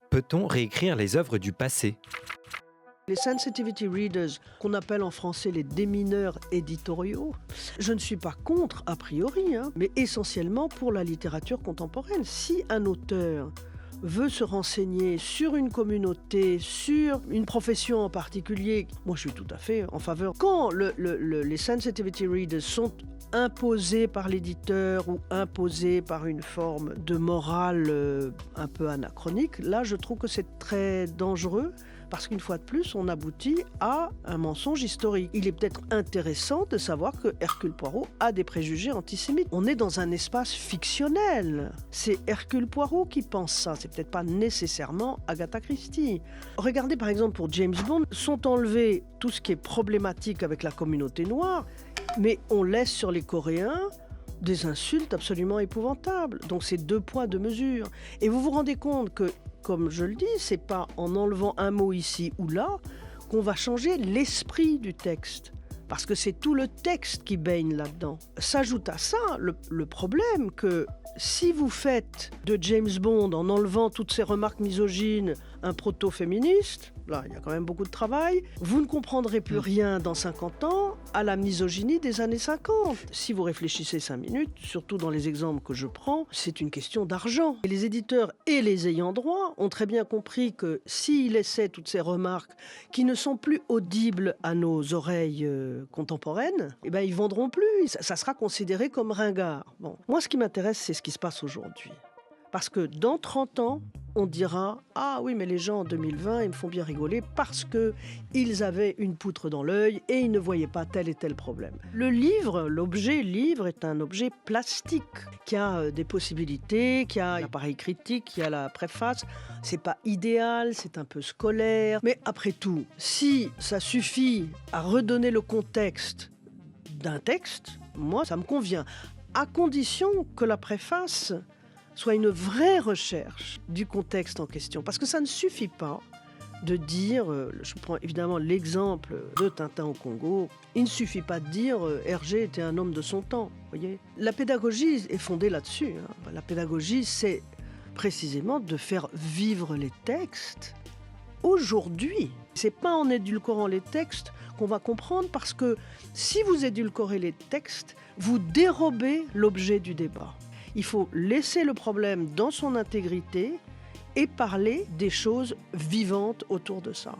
Peut-on réécrire les œuvres du passé? Les sensitivity readers, qu'on appelle en français les démineurs éditoriaux, je ne suis pas contre a priori, mais essentiellement pour la littérature contemporaine. Si un auteur veut se renseigner sur une communauté, sur une profession en particulier, moi je suis tout à fait en faveur. Quand les sensitivity readers sont imposés par l'éditeur ou imposés par une forme de morale un peu anachronique, là je trouve que c'est très dangereux. Parce qu'une fois de plus, on aboutit à un mensonge historique. Il est peut-être intéressant de savoir que Hercule Poirot a des préjugés antisémites. On est dans un espace fictionnel. C'est Hercule Poirot qui pense ça. C'est peut-être pas nécessairement Agatha Christie. Regardez par exemple pour James Bond, sont enlevés tout ce qui est problématique avec la communauté noire, mais on laisse sur les Coréens des insultes absolument épouvantables. Donc c'est 2 poids, 2 mesures. Et vous vous rendez compte que, comme je le dis, c'est pas en enlevant un mot ici ou là qu'on va changer l'esprit du texte. Parce que c'est tout le texte qui baigne là-dedans. S'ajoute à ça le problème que si vous faites de James Bond, en enlevant toutes ces remarques misogynes, un proto-féministe, là il y a quand même beaucoup de travail, vous ne comprendrez plus rien dans 50 ans à la misogynie des années 50. Si vous réfléchissez 5 minutes, surtout dans les exemples que je prends, c'est une question d'argent. Et les éditeurs et les ayants droit ont très bien compris que s'ils laissaient toutes ces remarques qui ne sont plus audibles à nos oreilles contemporaines, eh ben ils vendront plus, ça sera considéré comme ringard. Bon. Moi ce qui m'intéresse, c'est ce qui se passe aujourd'hui. Parce que dans 30 ans, on dira « Ah oui, mais les gens en 2020, ils me font bien rigoler parce qu'ils avaient une poutre dans l'œil et ils ne voyaient pas tel et tel problème. » Le livre, l'objet livre est un objet plastique qui a des possibilités, qui a l'appareil critique, qui a la préface. C'est pas idéal, c'est un peu scolaire. Mais après tout, si ça suffit à redonner le contexte d'un texte, moi, ça me convient. À condition que la préface soit une vraie recherche du contexte en question. Parce que ça ne suffit pas de dire, je prends évidemment l'exemple de Tintin au Congo, il ne suffit pas de dire Hergé était un homme de son temps. Voyez, la pédagogie est fondée là-dessus. La pédagogie, c'est précisément de faire vivre les textes aujourd'hui. C'est pas en édulcorant les textes qu'on va comprendre, parce que si vous édulcorez les textes, vous dérobez l'objet du débat. Il faut laisser le problème dans son intégrité et parler des choses vivantes autour de ça.